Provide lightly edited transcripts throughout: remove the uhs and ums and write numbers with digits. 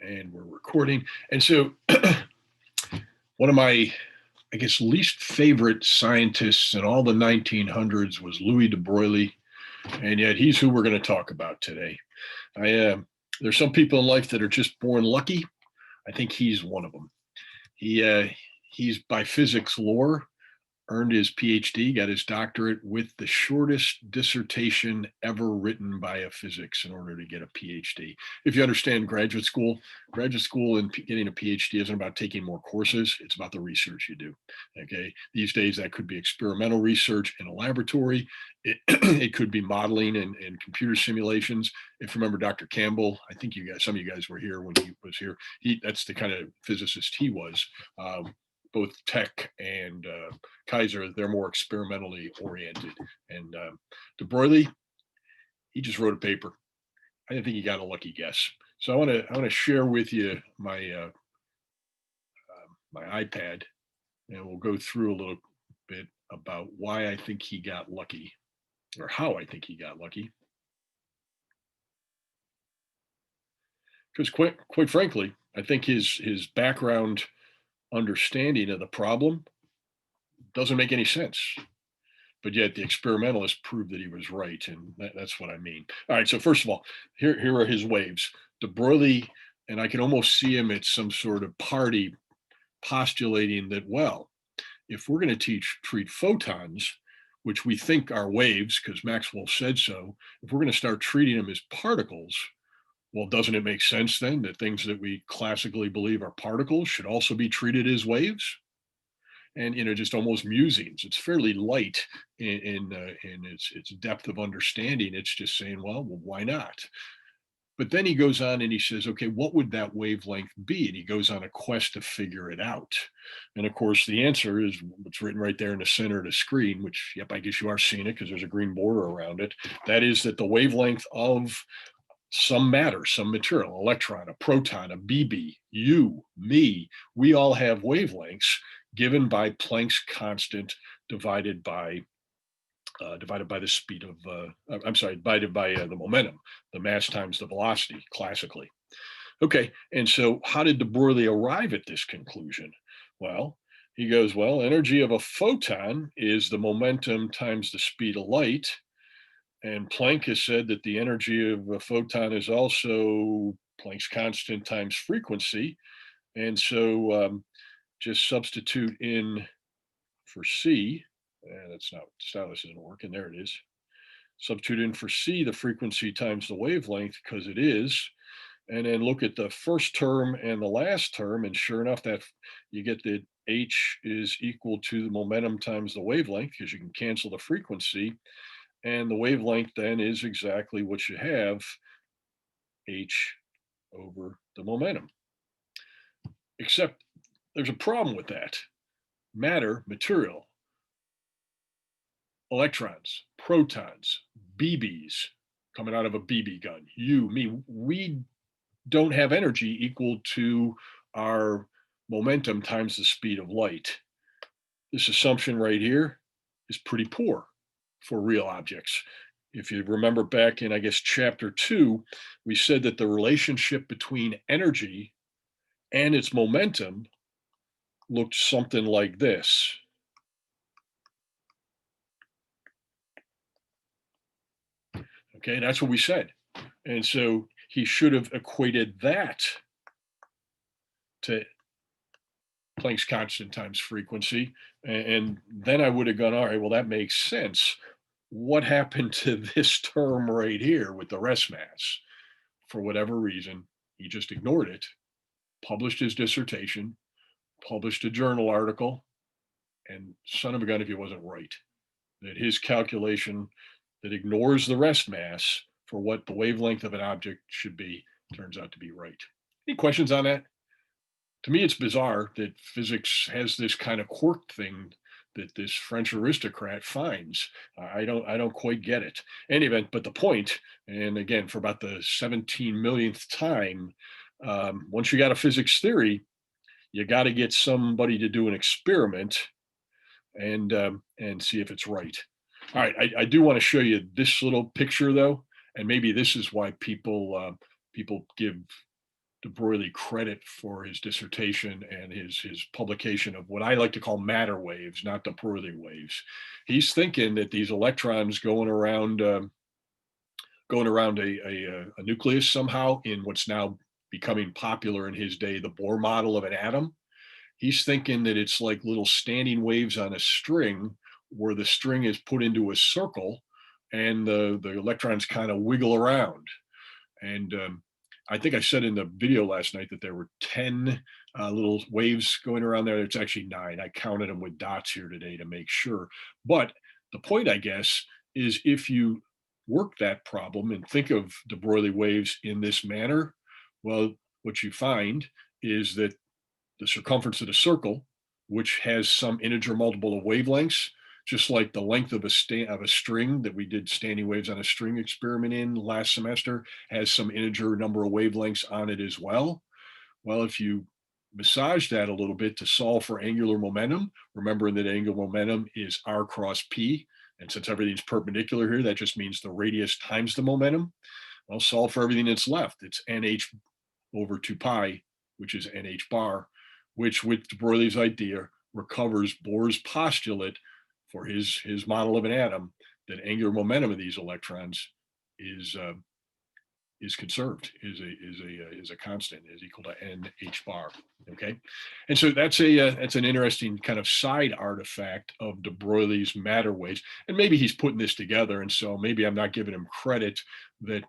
And we're recording. And so one of my, I guess, least favorite scientists in all the 1900s was Louis de Broglie, and yet he's who we're going to talk about today. There's some people in life that are just born lucky. I think he's one of them. He's by physics lore earned his PhD, got his doctorate with the shortest dissertation ever written by a physics in order to get a PhD. If you understand graduate school and getting a PhD isn't about taking more courses, it's about the research you do. Okay. These days, that could be experimental research in a laboratory, it could be modeling and computer simulations. If you remember Dr. Campbell, I think some of you guys were here when he was here. That's the kind of physicist he was. Both Tech and Kaiser, they're more experimentally oriented. And de Broglie, he just wrote a paper. I think he got a lucky guess. So I want to share with you my my iPad, and we'll go through a little bit about why I think he got lucky, or how I think he got lucky. Because quite frankly, I think his background understanding of the problem doesn't make any sense. But yet the experimentalists proved that he was right, and that's what I mean. All right, so first of all, here are his waves. De Broglie, and I can almost see him at some sort of party postulating that, well, if we're going to treat photons, which we think are waves because Maxwell said so, if we're going to start treating them as particles, well, doesn't it make sense then that things that we classically believe are particles should also be treated as waves? And just almost musings. It's fairly light in its depth of understanding. It's just saying, well, why not? But then he goes on and he says, okay, what would that wavelength be? And he goes on a quest to figure it out. And of course, the answer is what's written right there in the center of the screen, which, yep, I guess you are seeing it because there's a green border around it. That is that the wavelength of some matter, some material, electron, a proton, a BB, you, me, we all have wavelengths given by Planck's constant divided by the speed of, divided by the momentum, the mass times the velocity, classically. Okay, and so how did de Broglie arrive at this conclusion? Well, he goes, well, energy of a photon is the momentum times the speed of light. And Planck has said that the energy of a photon is also Planck's constant times frequency. And so just substitute in for C. That's not, stylus isn't working. There it is. Substitute in for C, the frequency times the wavelength, because it is. And then look at the first term and the last term. And sure enough, that you get that H is equal to the momentum times the wavelength, because you can cancel the frequency. And the wavelength then is exactly what you have, H over the momentum. Except there's a problem with that. Matter, material, electrons, protons, BBs coming out of a BB gun, you, me, we don't have energy equal to our momentum times the speed of light. This assumption right here is pretty poor for real objects. If you remember back in, I guess, chapter 2, we said that the relationship between energy and its momentum looked something like this. Okay, that's what we said. And so he should have equated that to Planck's constant times frequency. And then I would have gone, all right, well, that makes sense. What happened to this term right here with the rest mass? For whatever reason, he just ignored it, published his dissertation, published a journal article, and son of a gun if he wasn't right. That his calculation that ignores the rest mass for what the wavelength of an object should be turns out to be right. Any questions on that? To me, it's bizarre that physics has this kind of quirk thing that this French aristocrat finds. I don't quite get it. In any event, but the point, and again, for about the 17 millionth time, once you got a physics theory, you got to get somebody to do an experiment and see if it's right. All right, I do want to show you this little picture though, and maybe this is why people give de Broglie credit for his dissertation and his publication of what I like to call matter waves, not de Broglie waves. He's thinking that these electrons going around a nucleus somehow in what's now becoming popular in his day, the Bohr model of an atom. He's thinking that it's like little standing waves on a string where the string is put into a circle and the electrons kind of wiggle around. And I think I said in the video last night that there were 10 little waves going around there. It's actually 9. I counted them with dots here today to make sure. But the point, I guess, is if you work that problem and think of de Broglie waves in this manner, well, what you find is that the circumference of the circle, which has some integer multiple of wavelengths, just like the length of a string that we did standing waves on a string experiment in last semester, has some integer number of wavelengths on it as well. Well, if you massage that a little bit to solve for angular momentum, remembering that angular momentum is r cross p, and since everything's perpendicular here, that just means the radius times the momentum. Well, solve for everything that's left. It's nh over 2 pi, which is nh bar, which with de Broglie's idea recovers Bohr's postulate for his model of an atom that angular momentum of these electrons is conserved, is a constant, is equal to nh bar. Okay, and so that's an interesting kind of side artifact of de Broglie's matter waves, and maybe he's putting this together, and so maybe I'm not giving him credit that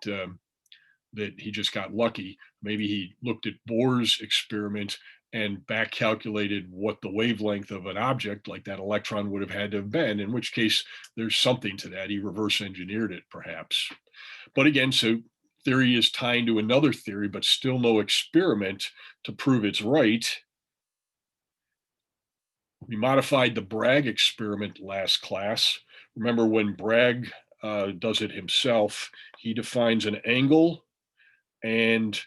that he just got lucky. Maybe he looked at Bohr's experiment and back calculated what the wavelength of an object like that electron would have had to have been, in which case there's something to that. He reverse engineered it perhaps. But again, so theory is tying to another theory, but still no experiment to prove it's right. We modified the Bragg experiment last class. Remember when Bragg does it himself, he defines an angle and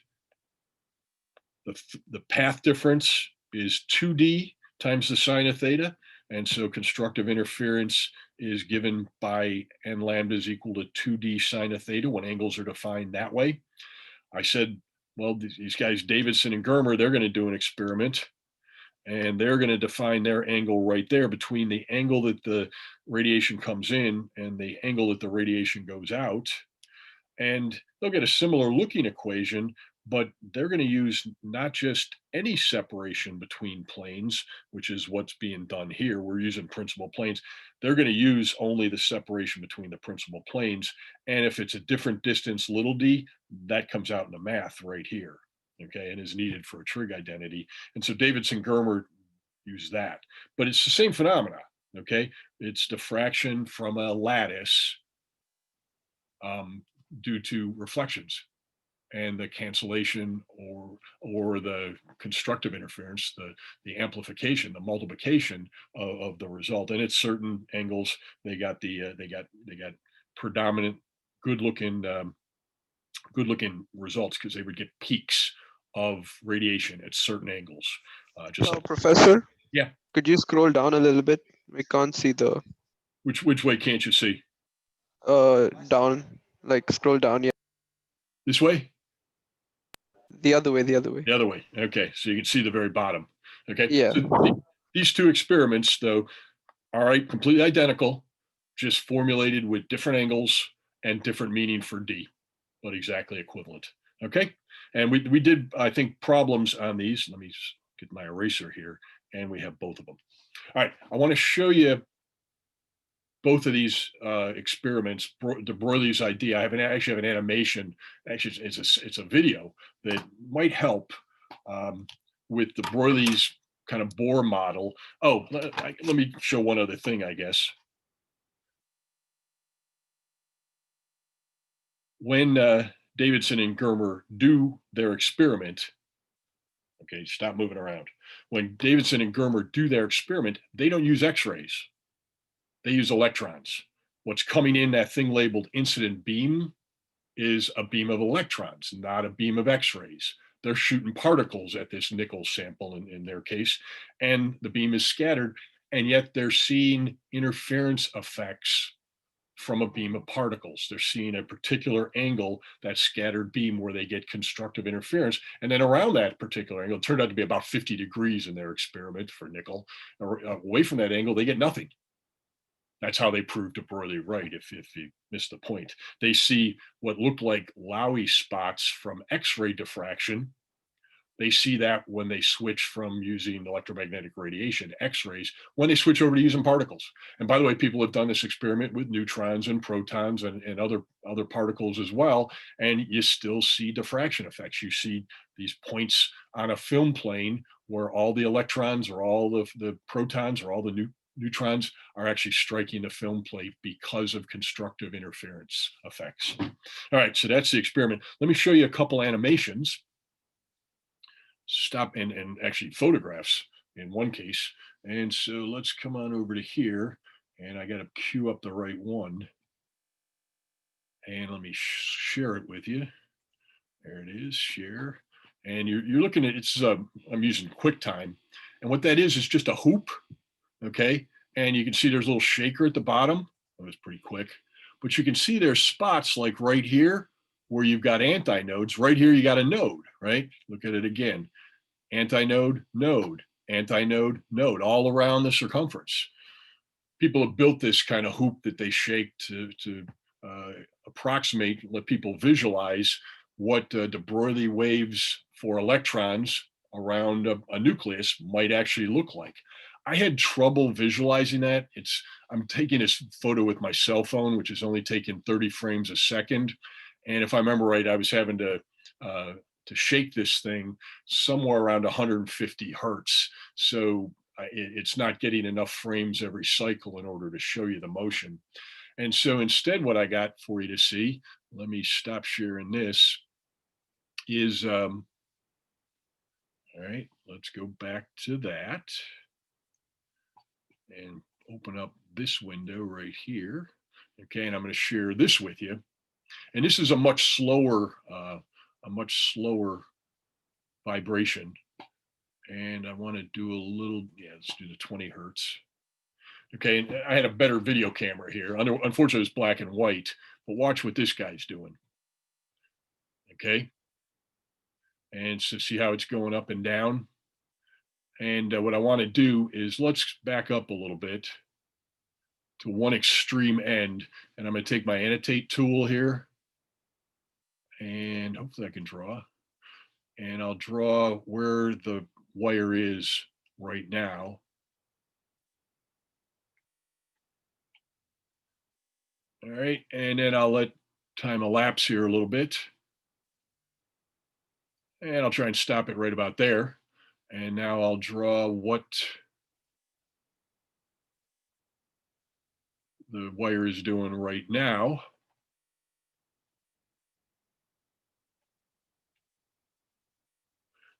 the path difference is 2d times the sine of theta. And so constructive interference is given by n lambda is equal to 2d sine of theta when angles are defined that way. I said, well, these guys, Davidson and Germer, they're going to do an experiment and they're going to define their angle right there between the angle that the radiation comes in and the angle that the radiation goes out. And they'll get a similar looking equation, but they're going to use not just any separation between planes, which is what's being done here. We're using principal planes. They're going to use only the separation between the principal planes. And if it's a different distance, little d, that comes out in the math right here, okay, and is needed for a trig identity. And so Davidson Germer use that. But it's the same phenomena, okay? It's diffraction from a lattice due to reflections and the cancellation or the constructive interference, the amplification, the multiplication of the result. And at certain angles, they got predominant good looking results because they would get peaks of radiation at certain angles. Just like, Professor, yeah. Could you scroll down a little bit? We can't see the Which way can't you see? down, like scroll down. Yeah, This way? the other way, the other way. The other way. Okay, so you can see the very bottom. Okay, Yeah. so these two experiments, though, are completely identical, just formulated with different angles and different meaning for D, but exactly equivalent. Okay, and we did, I think, problems on these. Let me get my eraser here, and we have both of them. All right, I want to show you both of these experiments, de Broglie's idea. I actually have an animation. Actually, it's a video that might help with de Broglie's kind of Bohr model. Oh, let me show one other thing, I guess. When Davidson and Germer do their experiment, okay, stop moving around. When Davidson and Germer do their experiment, they don't use X-rays. They use electrons. What's coming in that thing labeled incident beam is a beam of electrons, not a beam of X-rays. They're shooting particles at this nickel sample in their case, and the beam is scattered, and yet they're seeing interference effects from a beam of particles. They're seeing a particular angle, that scattered beam, where they get constructive interference. And then around that particular angle, it turned out to be about 50 degrees in their experiment for nickel. Away from that angle, they get nothing. That's how they proved de Broglie right, if you missed the point. They see what looked like Lowy spots from X-ray diffraction. They see that when they switch from using electromagnetic radiation, X-rays, when they switch over to using particles. And by the way, people have done this experiment with neutrons and protons and other particles as well, and you still see diffraction effects. You see these points on a film plane where all the electrons or all the protons or all the neutrons are actually striking the film plate because of constructive interference effects. All right, so that's the experiment. Let me show you a couple animations. Stop and actually photographs in one case. And so let's come on over to here, and I got to queue up the right one. And let me share it with you. There it is, share. And you're looking at it's. I'm using QuickTime, and what that is just a hoop, okay? And you can see there's a little shaker at the bottom. That was pretty quick, but you can see there's spots like right here where you've got antinodes. Right here, you got a node, right? Look at it again. Antinode, node, antinode, node, all around the circumference. People have built this kind of hoop that they shake to approximate, let people visualize what de Broglie waves for electrons around a nucleus might actually look like. I had trouble visualizing that. I'm taking this photo with my cell phone, which is only taking 30 frames a second. And if I remember right, I was having to shake this thing somewhere around 150 hertz. So it's not getting enough frames every cycle in order to show you the motion. And so instead, what I got for you to see, let me stop sharing this, is all right, let's go back to that and open up this window right here. Okay, and I'm going to share this with you. And this is a much slower vibration. And I want to do a little, yeah, let's do the 20 hertz. Okay, and I had a better video camera here. Unfortunately, it's black and white, but watch what this guy's doing. Okay, and so see how it's going up and down. And what I want to do is let's back up a little bit to one extreme end, and I'm going to take my annotate tool here, and hopefully I can draw. And I'll draw where the wire is right now. All right, and then I'll let time elapse here a little bit. And I'll try and stop it right about there. And now I'll draw what the wire is doing right now.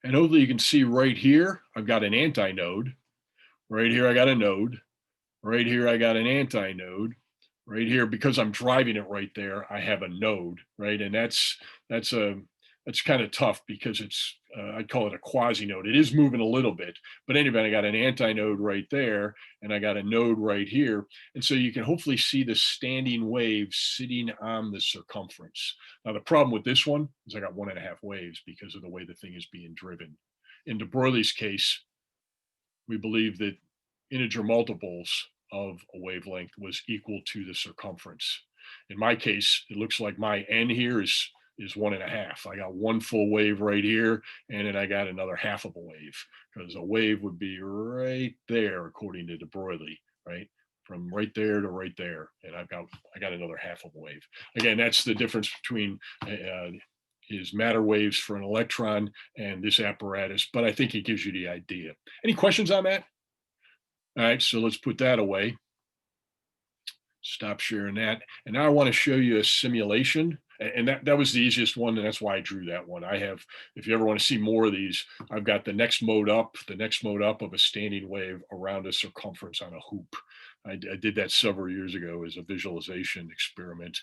And hopefully you can see right here, I've got an antinode. Right here, I got a node. Right here, I got an antinode. Right here, because I'm driving it right there, I have a node, right? And that's kind of tough because it's I'd call it a quasi node. It is moving a little bit, but anyway, I got an antinode right there, and I got a node right here, and so you can hopefully see the standing wave sitting on the circumference. Now the problem with this one is I got 1.5 waves because of the way the thing is being driven. In de Broglie's case, we believe that integer multiples of a wavelength was equal to the circumference. In my case, it looks like my n here is 1.5. I got one full wave right here, and then I got another half of a wave, because a wave would be right there according to de Broglie, right? From right there to right there, and I got another half of a wave. Again, that's the difference between his matter waves for an electron and this apparatus, but I think it gives you the idea. Any questions on that? All right, so let's put that away. Stop sharing that. And now I want to show you a simulation. And that was the easiest one, and that's why I drew that one. I have, if you ever want to see more of these, I've got the next mode up of a standing wave around a circumference on a hoop. I did that several years ago as a visualization experiment.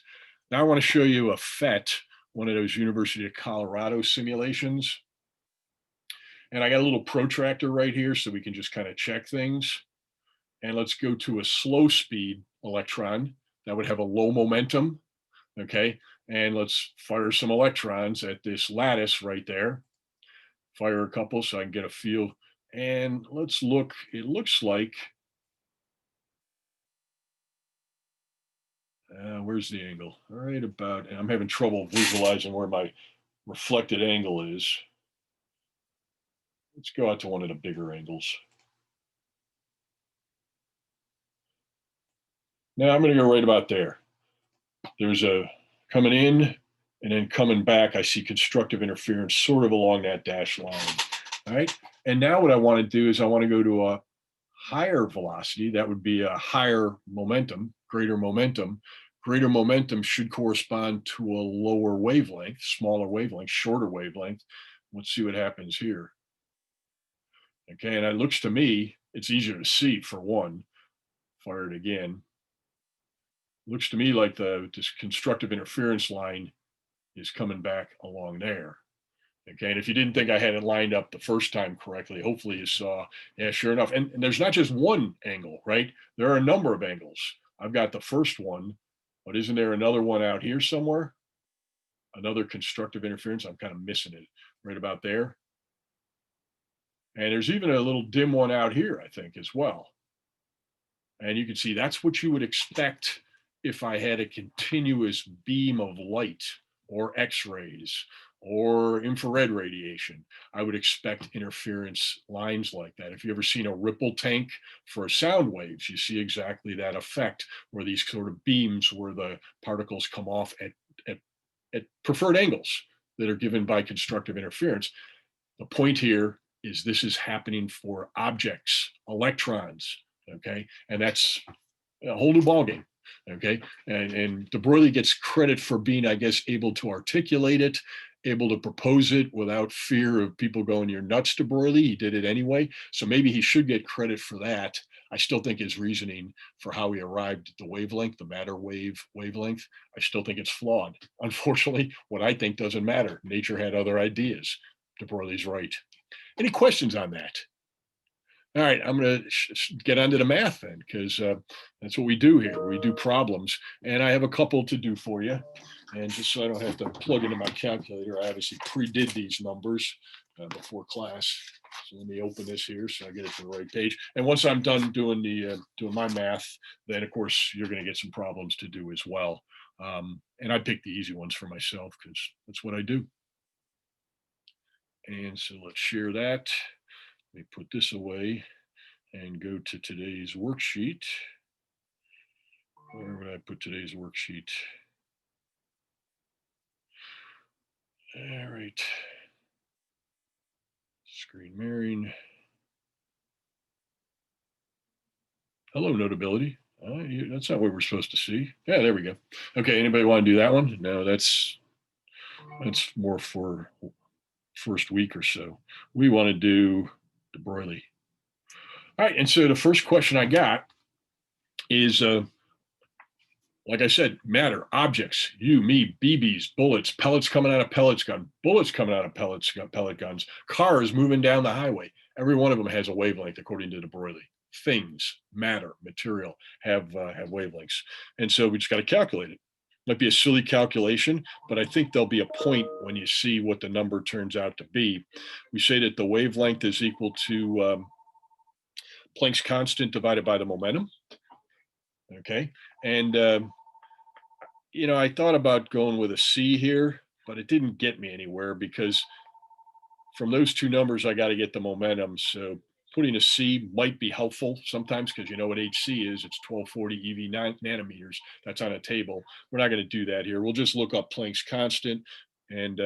Now I want to show you a PHET, one of those University of Colorado simulations. And I got a little protractor right here so we can just kind of check things. And let's go to a slow speed electron. that would have a low momentum. Okay. And let's fire some electrons at this lattice right there. Fire a couple so I can get a feel. And let's look, it looks like, where's the angle? All right, about, and I'm having trouble visualizing where my reflected angle is. Let's go out to one of the bigger angles. Now I'm going to go right about there. There's a coming in and then coming back. I see constructive interference sort of along that dashed line. All right. And now what I want to do is I want to go to a higher velocity. That would be a higher momentum, greater momentum. Greater momentum should correspond to a lower wavelength, smaller wavelength, shorter wavelength. Let's see what happens here. Okay. And it looks to me, it's easier to see for one. Fire it again. Looks to me like this constructive interference line is coming back along there. Okay, and if you didn't think I had it lined up the first time correctly, hopefully you saw, yeah, sure enough. And there's not just one angle, right? There are a number of angles. I've got the first one, but isn't there another one out here somewhere? Another constructive interference. I'm kind of missing it right about there. And there's even a little dim one out here, I think, as well. And you can see that's what you would expect if I had a continuous beam of light or X-rays or infrared radiation. I would expect interference lines like that. If you ever seen a ripple tank for sound waves, you see exactly that effect where these sort of beams where the particles come off at preferred angles that are given by constructive interference. The point here is this is happening for objects, electrons, okay? And that's a whole new ballgame. Okay. And de Broglie gets credit for being, I guess, able to articulate it, able to propose it without fear of people going, "You're nuts, de Broglie." He did it anyway. So maybe he should get credit for that. I still think his reasoning for how he arrived at the wavelength, the matter wave wavelength, I still think it's flawed. Unfortunately, what I think doesn't matter. Nature had other ideas. De Broglie's right. Any questions on that? All right, I'm going to get onto the math then, because that's what we do here. We do problems, and I have a couple to do for you. And just so I don't have to plug into my calculator, I obviously pre-did these numbers before class. So let me open this here so I get it to the right page. And once I'm done doing doing my math, then of course you're going to get some problems to do as well. And I pick the easy ones for myself because that's what I do. And so let's share that. Let me put this away and go to today's worksheet. Where would I put today's worksheet? All right. Screen mirroring. Hello, Notability. That's not what we're supposed to see. Yeah, there we go. Okay, anybody want to do that one? No, that's more for first week or so. We want to do de Broglie. All right, and so the first question I got is, like I said, matter, objects, you, me, BBs, bullets, pellets coming out of pellets gun, bullets coming out of pellet guns, cars moving down the highway. Every one of them has a wavelength according to de Broglie. Things, matter, material have wavelengths, and so we just got to calculate it. Might be a silly calculation, but I think there'll be a point when you see what the number turns out to be. We say that the wavelength is equal to Planck's constant divided by the momentum. Okay, and I thought about going with a C here, but it didn't get me anywhere because from those two numbers, I got to get the momentum. So putting a C might be helpful sometimes because you know what HC is. It's 1240 EV nanometers. That's on a table. We're not going to do that here. We'll just look up Planck's constant and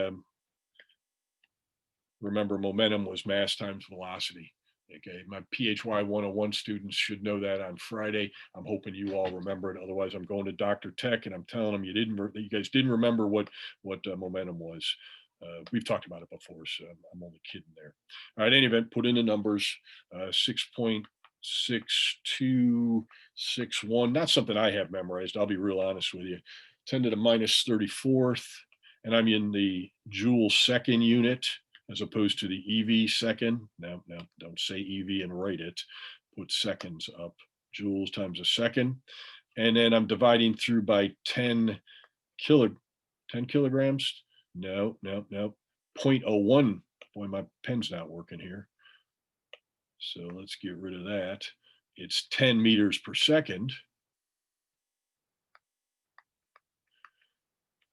remember momentum was mass times velocity. Okay, my PHY111 students should know that on Friday. I'm hoping you all remember it. Otherwise, I'm going to Dr. Tech and I'm telling them you guys didn't remember what momentum was. We've talked about it before, so I'm only kidding there. All right, any event, put in the numbers, 6.6261. Not something I have memorized. I'll be real honest with you. 10 to the minus 34th, and I'm in the joule second unit as opposed to the EV second. Now, don't say EV and write it. Put seconds up. Joules times a second. and then I'm dividing through by kilo, 10 kilograms. No, no, no. 0.01. Boy, my pen's not working here. So let's get rid of that. It's 10 meters per second.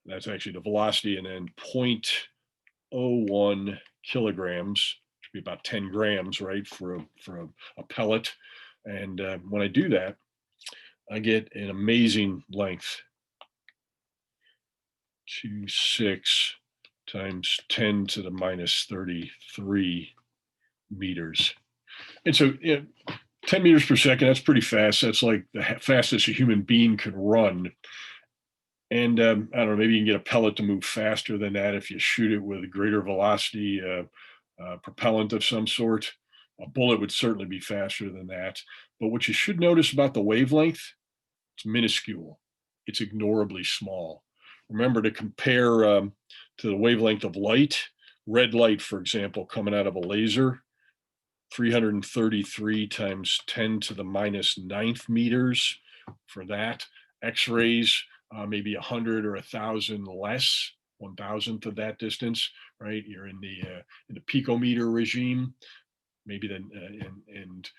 That's actually the velocity, and then 0.01 kilograms, which would be about 10 grams, right, for a pellet. And when I do that, I get an amazing length. 26 times 10 to the minus 33 meters. And so, 10 meters per second, that's pretty fast. That's like the fastest a human being could run. And I don't know, maybe you can get a pellet to move faster than that if you shoot it with a greater velocity propellant of some sort. A bullet would certainly be faster than that. But what you should notice about the wavelength, it's minuscule. It's ignorably small. Remember to compare to the wavelength of light. Red light, for example, coming out of a laser, 333 times 10 to the minus ninth meters for that. X-rays, maybe 100 or 1,000 less, 1,000th of that distance, right? You're in the picometer regime, maybe then, and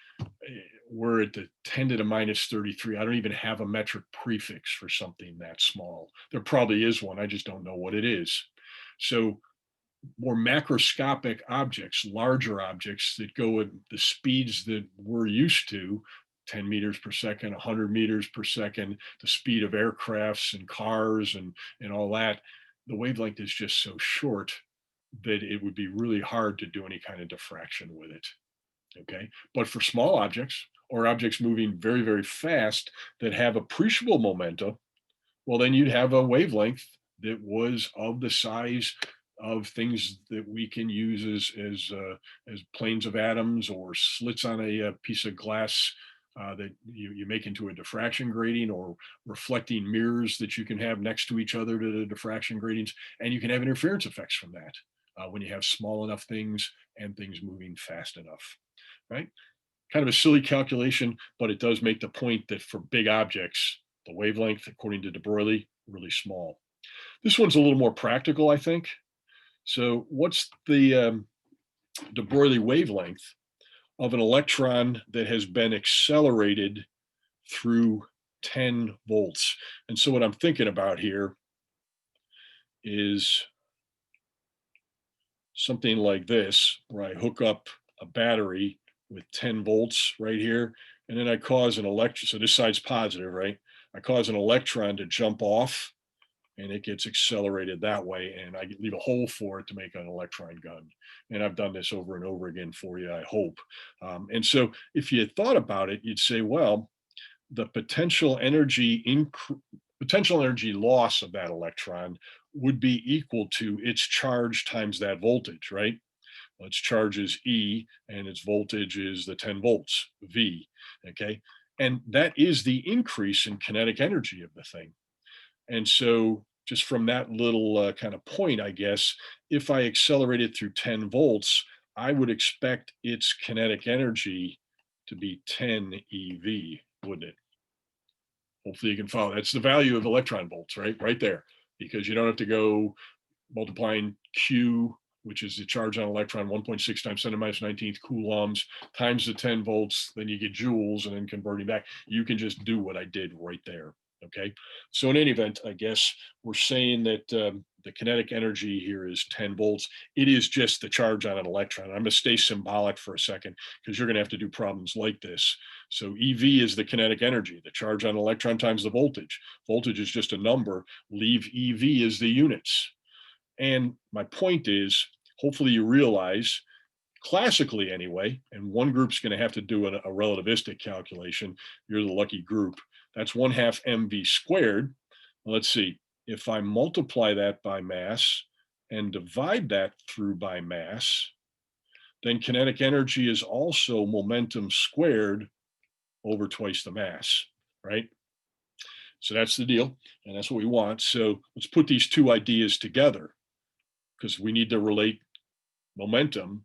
we're at the 10 to the minus 33. I don't even have a metric prefix for something that small. There probably is one. I just don't know what it is. So more macroscopic objects, larger objects that go at the speeds that we're used to, 10 meters per second, 100 meters per second, the speed of aircrafts and cars and all that, the wavelength is just so short that it would be really hard to do any kind of diffraction with it. Okay. But for small objects or objects moving very, very fast that have appreciable momentum, well, then you'd have a wavelength that was of the size of things that we can use as planes of atoms or slits on a piece of glass that you make into a diffraction grating, or reflecting mirrors that you can have next to each other to the diffraction gratings. And you can have interference effects from that when you have small enough things and things moving fast enough, right? Kind of a silly calculation, but it does make the point that for big objects, the wavelength, according to de Broglie, really small. This one's a little more practical, I think. So what's the de Broglie wavelength of an electron that has been accelerated through 10 volts? And so what I'm thinking about here is something like this, where I hook up a battery with 10 volts right here, and then I cause an electron. So this side's positive, right? I cause an electron to jump off, and it gets accelerated that way, and I leave a hole for it to make an electron gun. And I've done this over and over again for you, I hope. And so if you thought about it, you'd say, well, the potential energy loss of that electron would be equal to its charge times that voltage, right? Well, its charge is E and its voltage is the 10 volts, V, okay? And that is the increase in kinetic energy of the thing. And so just from that little kind of point, I guess, if I accelerate it through 10 volts, I would expect its kinetic energy to be 10 eV, wouldn't it? Hopefully you can follow. That's the value of electron volts, right? Right there, because you don't have to go multiplying Q, which is the charge on an electron, 1.6 times 10 to the minus 19th coulombs times the 10 volts, then you get joules, and then converting back. You can just do what I did right there. Okay. So in any event, I guess we're saying that the kinetic energy here is 10 volts. It is just the charge on an electron. I'm going to stay symbolic for a second because you're going to have to do problems like this. So EV is the kinetic energy, the charge on an electron times the voltage. Voltage is just a number. Leave EV as the units. And my point is, hopefully you realize, classically anyway, and one group's going to have to do a relativistic calculation. You're the lucky group. That's 1/2 mv squared. Let's see, if I multiply that by mass and divide that through by mass, then kinetic energy is also momentum squared over twice the mass, right? So that's the deal, and that's what we want. So let's put these two ideas together, because we need to relate momentum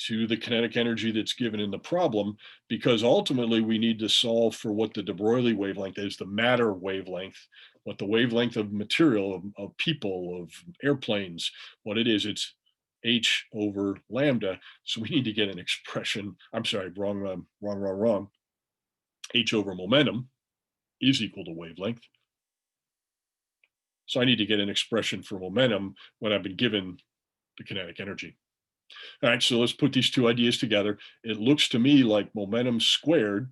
to the kinetic energy that's given in the problem, because ultimately we need to solve for what the de Broglie wavelength is, the matter wavelength, what the wavelength of material, of people, of airplanes, what it is. It's h over lambda. So we need to get an expression. I'm sorry, wrong. H over momentum is equal to wavelength. So I need to get an expression for momentum when I've been given the kinetic energy. All right, so let's put these two ideas together. It looks to me like momentum squared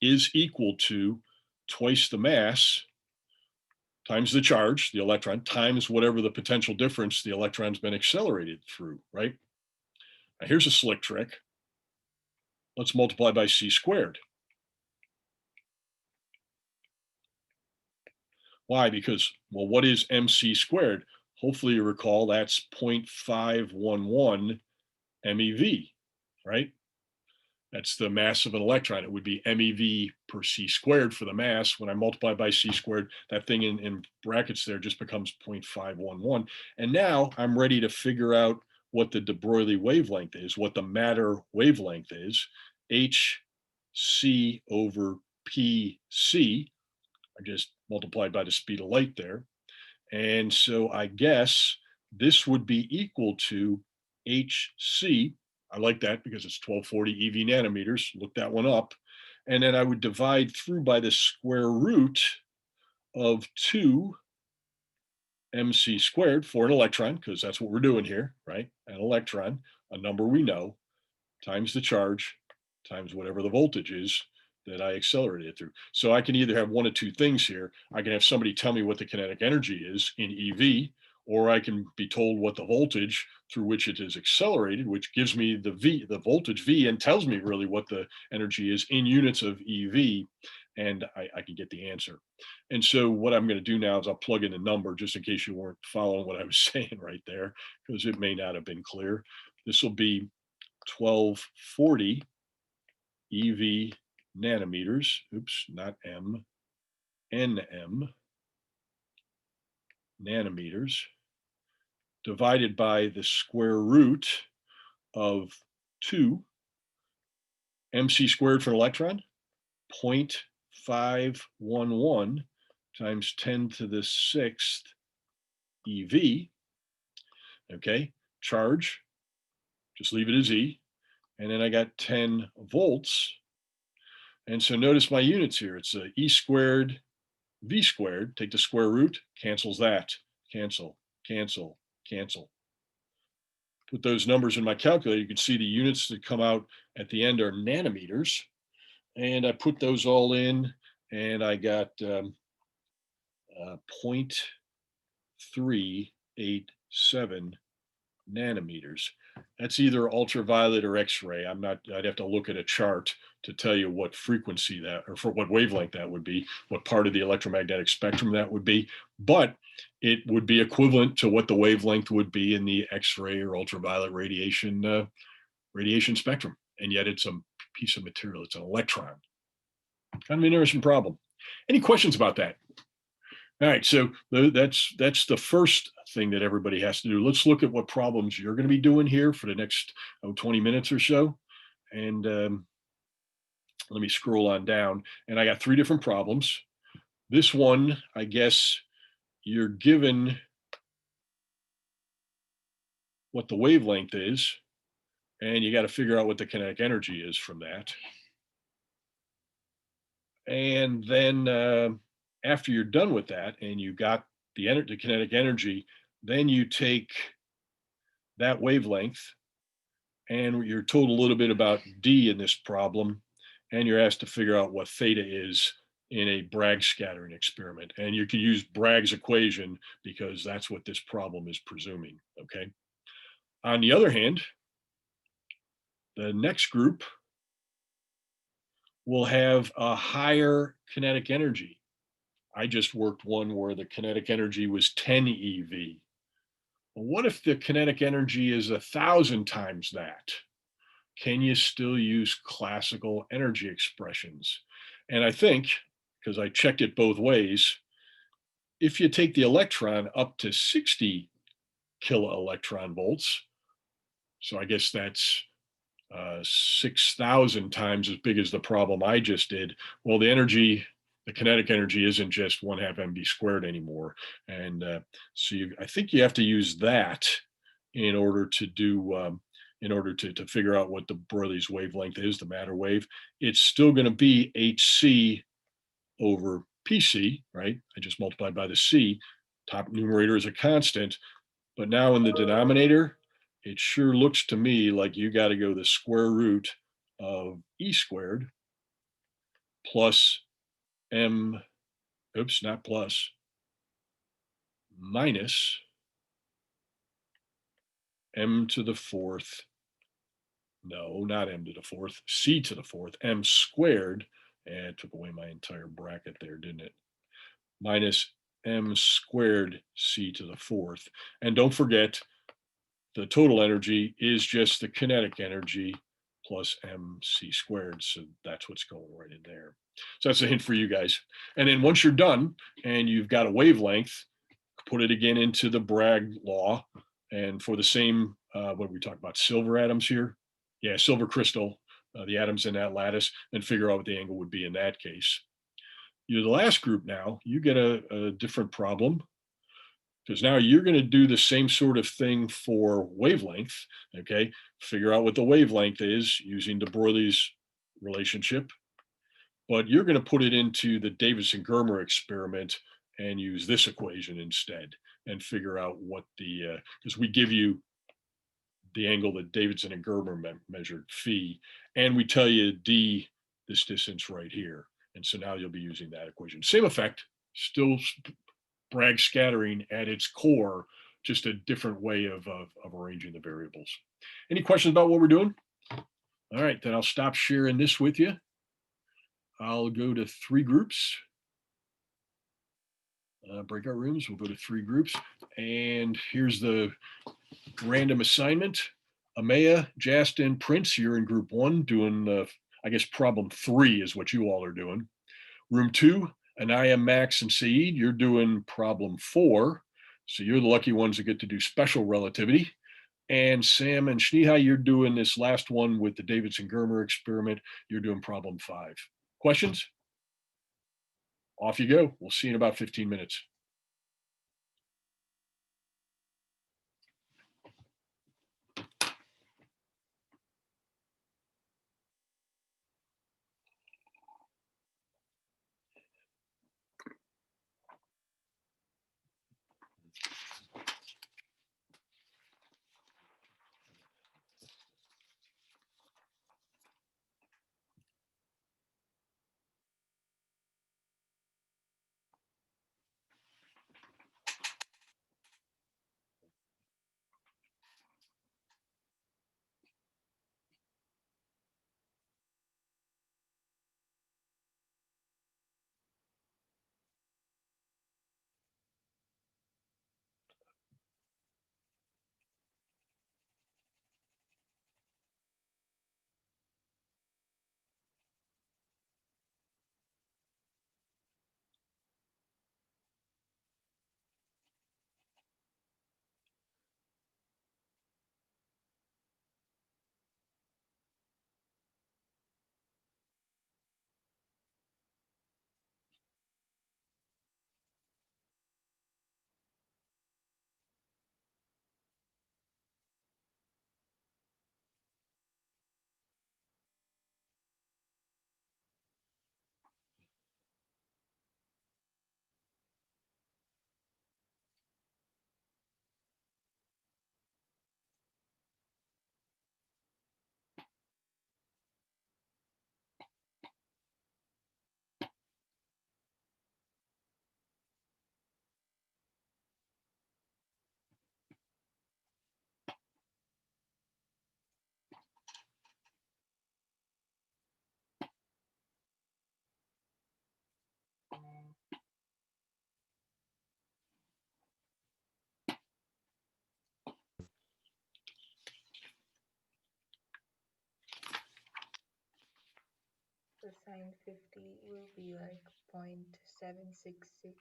is equal to twice the mass times the charge, the electron, times whatever the potential difference the electron's been accelerated through, right? Now here's a slick trick. Let's multiply by c squared. Why? Because, well, what is mc squared? Hopefully you recall that's 0.511 MeV, right? That's the mass of an electron. It would be MeV per c squared for the mass. When I multiply by c squared, that thing in brackets there just becomes 0.511. And now I'm ready to figure out what the de Broglie wavelength is, what the matter wavelength is, hc over pc. I just multiplied by the speed of light there. And so I guess this would be equal to hc. I like that because it's 1240 eV nanometers. Look that one up. And then I would divide through by the square root of 2 mc squared for an electron, because that's what we're doing here, right? An electron, a number we know, times the charge, times whatever the voltage is that I accelerated it through. So I can either have one of two things here. I can have somebody tell me what the kinetic energy is in EV, or I can be told what the voltage through which it is accelerated, which gives me the voltage V, and tells me really what the energy is in units of EV, and I can get the answer. And so what I'm going to do now is I'll plug in a number just in case you weren't following what I was saying right there, because it may not have been clear. This will be 1240 EV nanometers. Oops, not M, NM nanometers, divided by the square root of 2 mc squared for an electron, 0.511 times 10 to the 6th EV. Okay, charge, just leave it as E. And then I got 10 volts. And so notice my units here. It's E squared, V squared. Take the square root, cancels that. Cancel, cancel, cancel. Put those numbers in my calculator. You can see the units that come out at the end are nanometers. And I put those all in, and I got 0.387 nanometers. That's either ultraviolet or X-ray. I'd have to look at a chart to tell you what frequency that, or for what wavelength that would be, what part of the electromagnetic spectrum that would be. But it would be equivalent to what the wavelength would be in the X-ray or ultraviolet radiation spectrum. And yet it's a piece of material. It's an electron. Kind of an interesting problem. Any questions about that? All right, so that's the first thing that everybody has to do. Let's look at what problems you're going to be doing here for the next 20 minutes or so. And let me scroll on down. And I got 3 different problems. This one, I guess you're given what the wavelength is, and you got to figure out what the kinetic energy is from that. And then after you're done with that and you got the kinetic energy, then you take that wavelength, and you're told a little bit about D in this problem, and you're asked to figure out what theta is in a Bragg scattering experiment. And you can use Bragg's equation because that's what this problem is presuming, okay? On the other hand, the next group will have a higher kinetic energy. I just worked one where the kinetic energy was 10 eV. Well, what if the kinetic energy is 1,000 times that? Can you still use classical energy expressions? And I think, because I checked it both ways, if you take the electron up to 60 kiloelectron volts, So I guess that's 6,000 times as big as the problem I just did. Well, the kinetic energy isn't just 1/2 mv squared anymore. And so I think you have to use that in order to do, in order to figure out what the Broyle's wavelength is, the matter wave. It's still going to be hc over pc, right? I just multiplied by the c. Top numerator is a constant, but now in the denominator, it sure looks to me like you got to go the square root of e squared plus m, oops, not plus, minus m to the fourth, no, not m to the fourth, c to the fourth, m squared, and it took away my entire bracket there, didn't it? Minus m squared c to the fourth. And don't forget, the total energy is just the kinetic energy plus mc squared. So that's what's going right in there. So that's a hint for you guys. And then once you're done and you've got a wavelength, put it again into the Bragg law. And for the same, what we talk about, silver atoms here? Yeah, silver crystal, the atoms in that lattice, and figure out what the angle would be in that case. You're the last group now, you get a different problem, because now you're going to do the same sort of thing for wavelength. Okay, figure out what the wavelength is using de Broglie's relationship, but you're going to put it into the Davidson-Germer experiment and use this equation instead and figure out what the, because we give you the angle that Davidson and Germer measured, phi, and we tell you d, this distance right here. And so now you'll be using that equation. Same effect, still Bragg scattering at its core, just a different way of arranging the variables. Any questions about what we're doing? All right, then I'll stop sharing this with you. I'll go to 3 groups. Breakout rooms, we'll go to 3 groups. And here's the random assignment. Amaya, Justin, Prince, you're in group 1 doing, I guess problem 3 is what you all are doing. Room 2, Anaya, Max, and Saeed, you're doing problem 4. So you're the lucky ones that get to do special relativity. And Sam and Sneha, you're doing this last one with the Davidson-Germer experiment. You're doing problem 5. Questions? Off you go. We'll see you in about 15 minutes. So sine 50 will be like 0.766.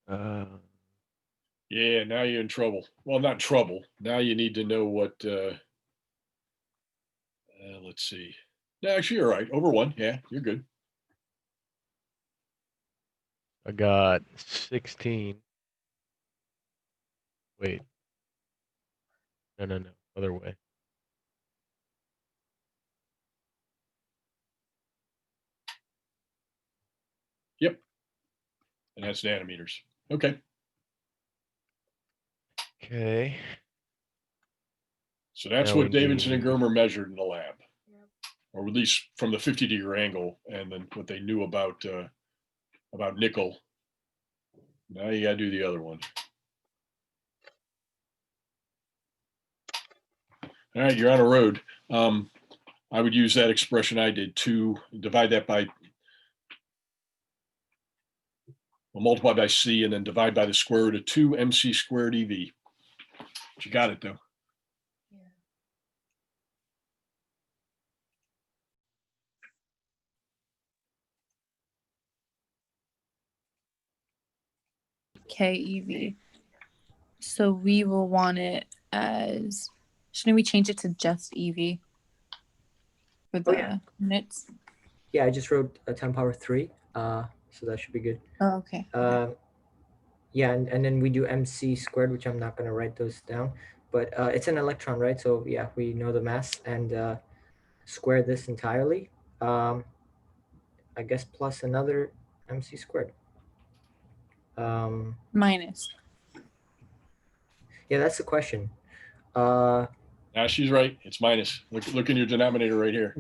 Yeah, now you're in trouble. Well, not trouble. Now you need to know what, let's see. No, actually, you're right. Over 1. Yeah, you're good. I got 16. Wait. No. Other way. Yep. And that's nanometers. Okay. Okay. So that's Now we what Davidson and need- Germer measured in the lab, Yep. or at least from the 50-degree angle, and then what they knew about nickel. Now you got to do the other one. All right, you're on a road. I would use that expression I did to divide that by, well, multiply by C and then divide by the square root of 2 MC squared EV. But you got it though. Yeah. KeV. So we will want it as, shouldn't we change it to just EV for the yeah. units? Yeah, I just wrote a 10 power 3, so that should be good. Oh, okay. Yeah, and then we do MC squared, which I'm not going to write those down, but it's an electron, right? So yeah, we know the mass, and square this entirely. I guess plus another MC squared. Minus. Yeah, that's the question. Uh, Now she's right. It's minus. Look in your denominator right here.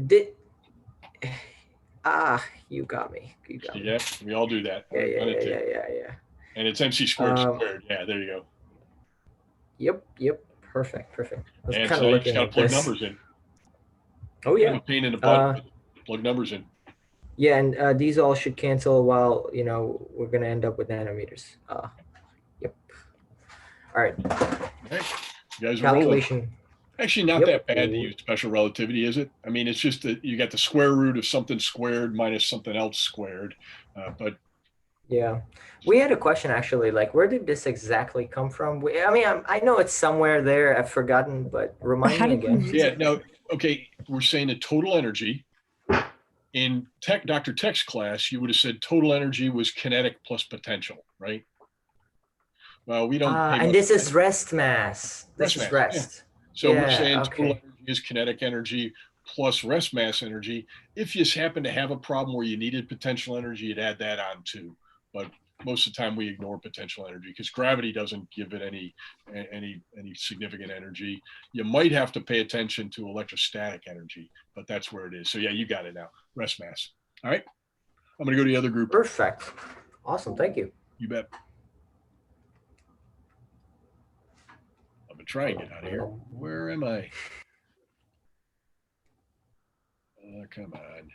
You got me. You got me. Yeah, we all do that. Yeah. And it's MC squared squared. Yeah, there you go. Yep. Perfect. I was And kind so of you just looking got to at plug this. numbers in. Oh Kind of yeah. a pain in the butt, but plug numbers in. Yeah, and these all should cancel while, we're going to end up with nanometers. Yep. All right. Right. You guys are rolling. Calculation. Actually, not Yep. that bad to use special relativity, is it? I mean, it's just that you got the square root of something squared minus something else squared. But yeah, we had a question actually, like, where did this exactly come from? I know it's somewhere there. I've forgotten, but remind How me did we again. use yeah, it? no, okay. We're saying the total energy in Dr. Tech's class, you would have said total energy was kinetic plus potential, right? Well, we don't. And this is rest mass. This is rest. Yeah. So we're Yeah, saying okay. total energy is kinetic energy plus rest mass energy. If you happen to have a problem where you needed potential energy, you'd add that on too. But most of the time we ignore potential energy because gravity doesn't give it any significant energy. You might have to pay attention to electrostatic energy, but that's where it is. So yeah, you got it now. Rest mass. All right. I'm going to go to the other group. Perfect. Awesome. Thank you. You bet. I'm going to try and get out of here. Where am I? Come on.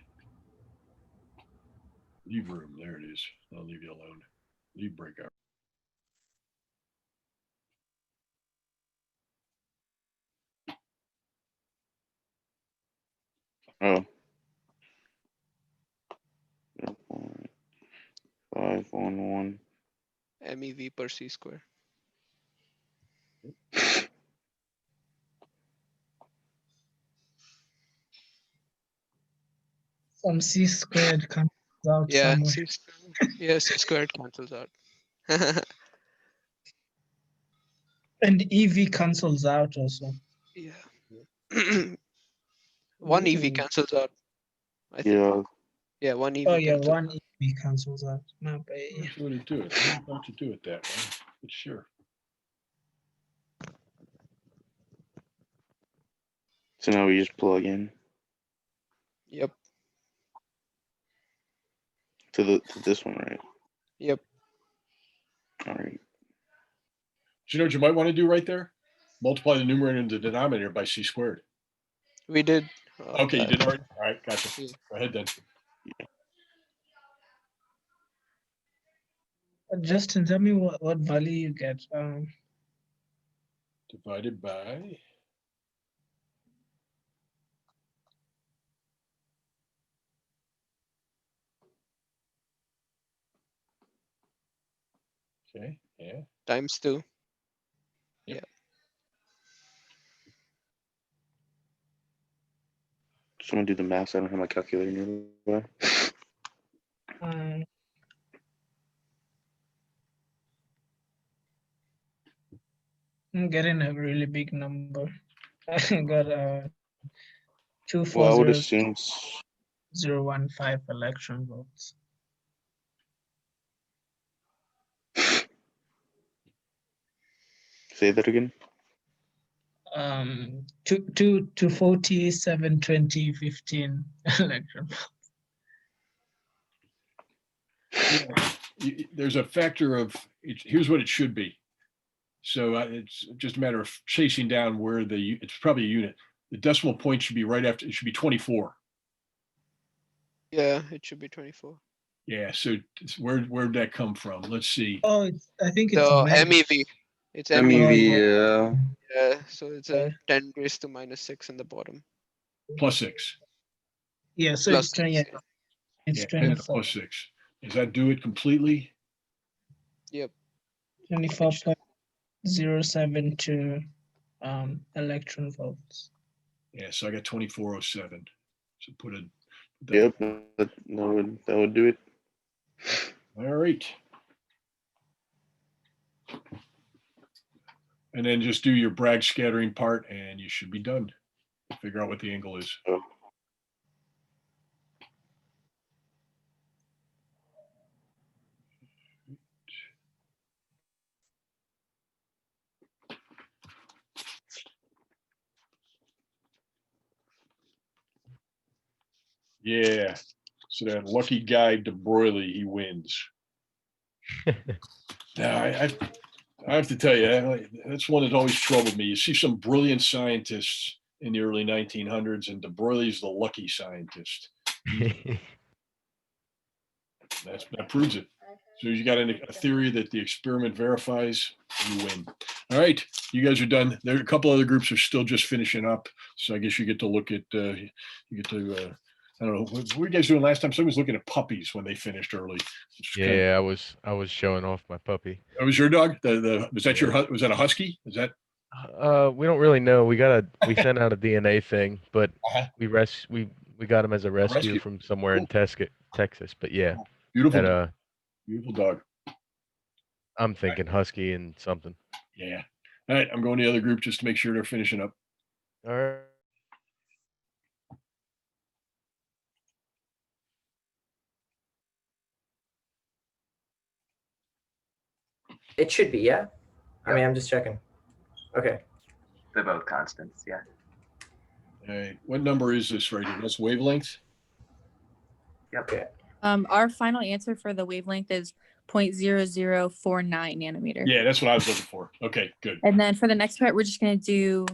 Leave room. There it is. I'll leave you alone. Leave breakout. Oh. 0.511. MEV per C square. Some C squared comes out Yeah, somewhere. C squared cancels out. And EV cancels out also. Yeah. One EV cancels out. I think. Yeah. Yeah, one EV Oh yeah, cancels. one EV cancels out. No, but yeah. That's what it do it. I'm about to do it that way. But sure. So now we just plug in Yep. to this one, right? Yep. All right. Do you know what you might want to do right there? Multiply the numerator and the denominator by C squared. We did. Okay, you did already? All right, gotcha. Yeah. Go ahead then. Justin, tell me what value you get. Divided by. Okay, yeah. times 2. Someone do the math. I don't have my calculator nearby. Um, I'm getting a really big number. I got Well, I would 240,015 assume. election votes. Say that again. 240, 720, 15 election. There's a factor of, here's what it should be. So it's just a matter of chasing down where it's probably a unit. The decimal point should be right after, it should be 24. Yeah, it should be 24. Yeah, so where'd that come from? Let's see. Oh, I think it's The meg. MEV. It's E MEV. MEV, Yeah, so it's a Okay. 10 raised to minus 6 in the bottom. Plus 6. Yeah, so Plus it's 20. Yeah, 6, yeah. it's Yeah, 10 to the 24. plus 6. Does that do it completely? Yep. 24.072 electoral votes. Yeah, so I got 2407. So put it. Yep, that would do it. All right. And then just do your Bragg scattering part and you should be done. Figure out what the angle is. Oh. Yeah. So that lucky guy DeBroily, he wins. Now I have to tell you, that's one that always troubled me. You see some brilliant scientists in the early 1900s, and DeBroilly's the lucky scientist. That proves it. So you got a theory that the experiment verifies, you win. All right, you guys are done. There are a couple other groups are still just finishing up. So I guess you get to look at, you get to, I don't know, what were you guys doing last time? Somebody was looking at puppies when they finished early. Yeah, I was showing off my puppy. That was your dog? Was that was that a husky? Is that? We don't really know. We sent out a DNA thing, but Uh-huh. we got him as a rescue rescue. from somewhere in Texas. But yeah, Beautiful, that, beautiful dog. I'm thinking husky and something. Yeah. All right, I'm going to the other group just to make sure they're finishing up. All right. It should be, yeah. I mean, I'm just checking. Okay. They're both constants, yeah. All right, what number is this right here? That's wavelength? Yep. Okay. Our final answer for the wavelength is 0.0049 nanometer. Yeah, that's what I was looking for. Okay, good. And then for the next part, we're just going to do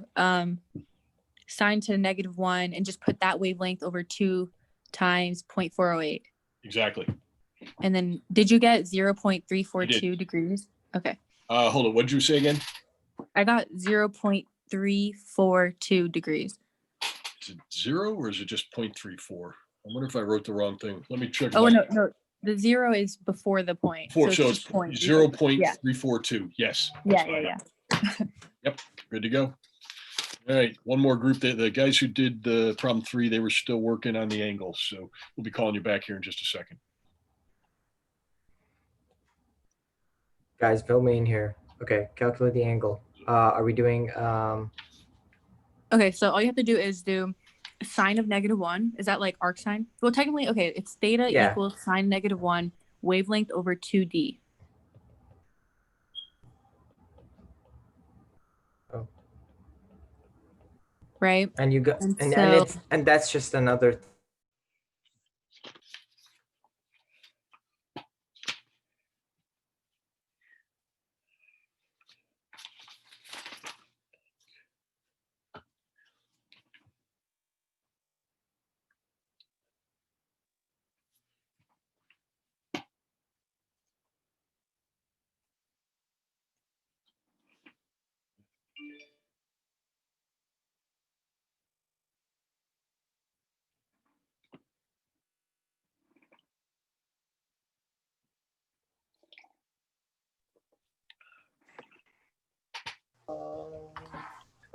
sine to the -1 and just put that wavelength over 2 times 0.408. Exactly. And then did you get 0.342 degrees? Okay. Hold on, what did you say again? I got 0.342 degrees. Is it 0 or is it just 0.34? I wonder if I wrote the wrong thing. Let me check. Oh, no. The 0 is before the point. So it's just point. 0.342. Yes. Yeah. Yep, good to go. All right, one more group. The guys who did the problem 3, they were still working on the angles. So we'll be calling you back here in just a second. Guys, fill me in here. Okay, calculate the angle. Are we doing Okay, so all you have to do is do sine of -1. Is that like arc sine? Well, technically, okay, it's theta equals sine -1 wavelength over 2D. Oh. Right? And you got And and so- it's and that's just another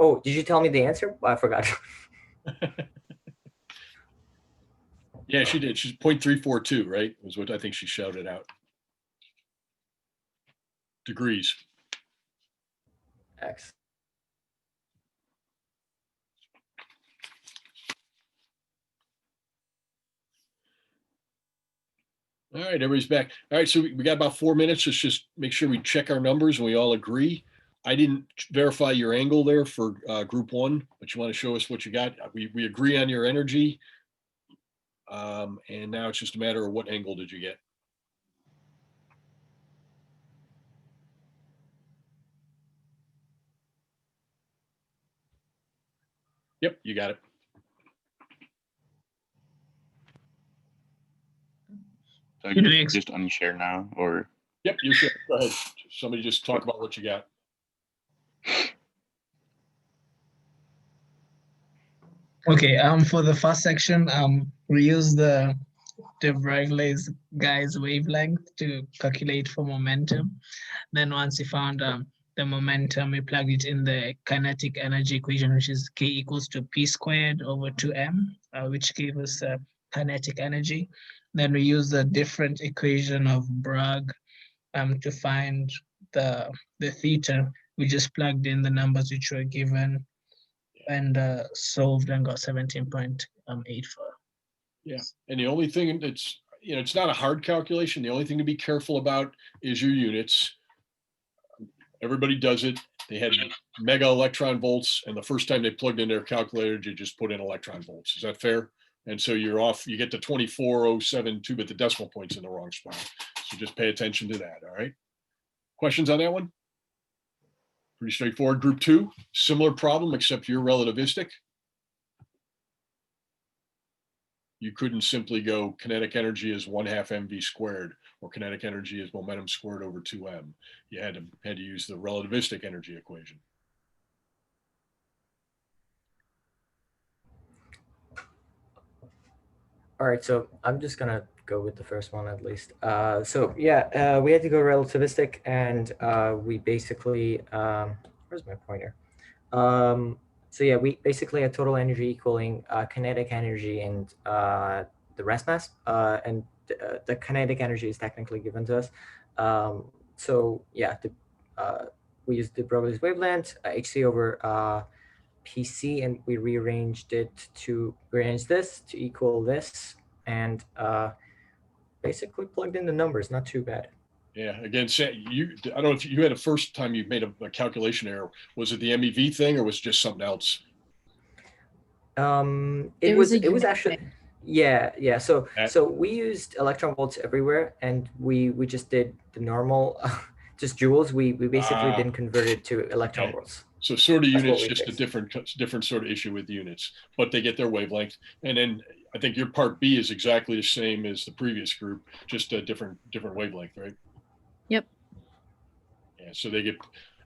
Oh, did you tell me the answer? I forgot. Yeah, she did. She's 0.342, right? Was what I think she shouted out. Degrees. X. All right, everybody's back. All right, so we got about 4 minutes. Let's just make sure we check our numbers and we all agree. I didn't verify your angle there for group one, but you want to show us what you got. We agree on your energy. And now it's just a matter of what angle did you get. Yep, you got it. So I Should we can ex- just unshare now, or Yep, you should. Go ahead. Somebody just talk about what you got. Okay, for the first section, we use the de Broglie's guy's wavelength to calculate for momentum. Then once we found the momentum, we plugged it in the kinetic energy equation, which is K equals to P squared over 2M, which gave us kinetic energy. Then we use the different equation of Bragg to find the theta. We just plugged in the numbers which were given and solved and got 17.84. Yeah, and the only thing that's, it's not a hard calculation. The only thing to be careful about is your units. Everybody does it. They had mega electron volts, and the first time they plugged in their calculator, you just put in electron volts. Is that fair? And so you're off, you get to 24,072, but the decimal point's in the wrong spot. So just pay attention to that, all right? Questions on that one? Pretty straightforward. Group two, similar problem, except you're relativistic. You couldn't simply go kinetic energy is 1/2 mv squared, or kinetic energy is momentum squared over 2m. You had to use the relativistic energy equation. All right, so I'm just gonna go with the first one at least. So yeah, we had to go relativistic, and we basically where's my pointer? So yeah, we basically had total energy equaling kinetic energy and the rest mass, and the kinetic energy is technically given to us. So yeah, we used the Broglie's wavelength, HC over PC, and we rearrange this to equal this, and basically plugged in the numbers. Not too bad. Yeah, again, I don't know if you had a first time you made a calculation error. Was it the MEV thing or was it just something else? It was was a unit actually thing. yeah. So That- we used electron volts everywhere, and we just did the normal just joules. We basically didn't convert it to electron okay. volts. So sort of That's what units, we just a fixed. different sort of issue with units, but they get their wavelength. And then I think your part B is exactly the same as the previous group, just a different wavelength, right? Yep. Yeah, so they get,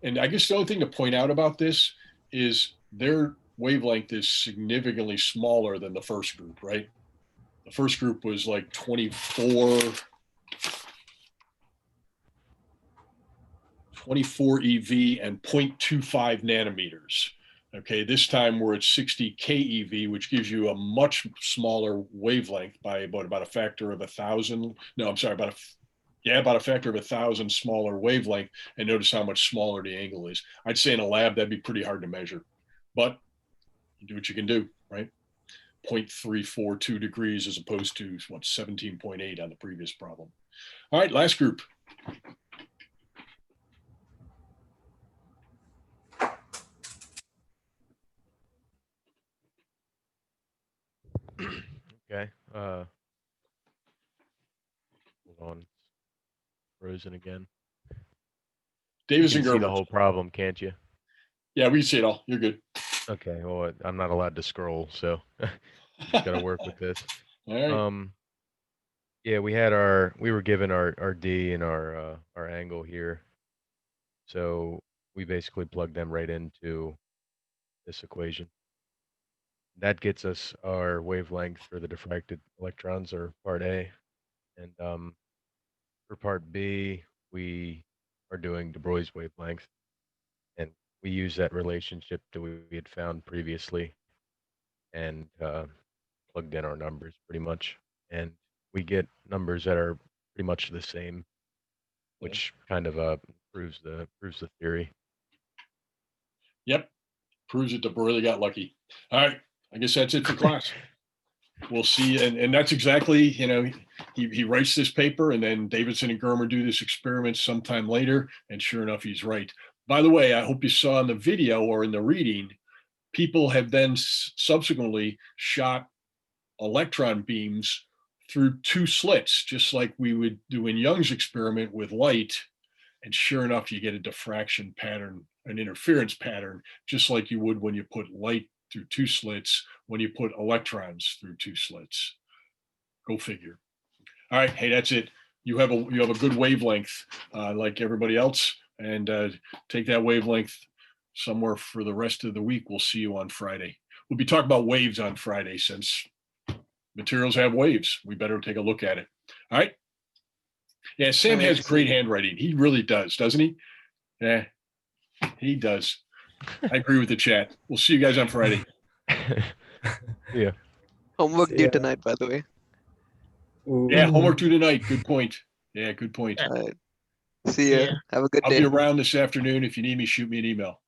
and I guess the only thing to point out about this is their wavelength is significantly smaller than the first group, right? The first group was like 24 EV and 0.25 nanometers. Okay, this time we're at 60 keV, which gives you a much smaller wavelength by about a factor of 1,000. No, I'm sorry, about a factor of 1,000 smaller wavelength. And notice how much smaller the angle is. I'd say in a lab that'd be pretty hard to measure, but you do what you can do, right? 0.342 degrees as opposed to what, 17.8 on the previous problem. All right, last group. Okay. Hold on. Frozen again. You Davis can and see the Gerber. whole problem, can't you? Yeah, we can see it all. You're good. Okay. Well, I'm not allowed to scroll, so just gotta work with this. All right. Yeah, we were given our D and our angle here. So we basically plug them right into this equation. That gets us our wavelength for the diffracted electrons, or part A. And for part B, we are doing de Broglie's wavelength. And we use that relationship that we had found previously and plugged in our numbers pretty much. And we get numbers that are pretty much the same, which kind of proves the theory. Yep. Proves that the really got lucky. All right. I guess that's it for class. We'll see. And that's exactly, you know, he writes this paper and then Davidson and Germer do this experiment sometime later. And sure enough, he's right. By the way, I hope you saw in the video or in the reading, people have then subsequently shot electron beams through two slits, just like we would do in Young's experiment with light. And sure enough, you get a diffraction pattern, an interference pattern, just like you would when you put light through two slits, when you put electrons through two slits. Go figure. All right, hey, that's it. You have a good wavelength, like everybody else, and take that wavelength somewhere for the rest of the week. We'll see you on Friday. We'll be talking about waves on Friday since materials have waves. We better take a look at it. All right. Yeah, Sam has great handwriting. He really does, doesn't he? Yeah, he does. I agree with the chat. We'll see you guys on Friday. Yeah. Homework due tonight, by the way. Ooh. Yeah, homework due tonight. Good point. Yeah, good point. All right. See ya. Yeah. Have a good I'll day. be around this afternoon. If you need me, shoot me an email.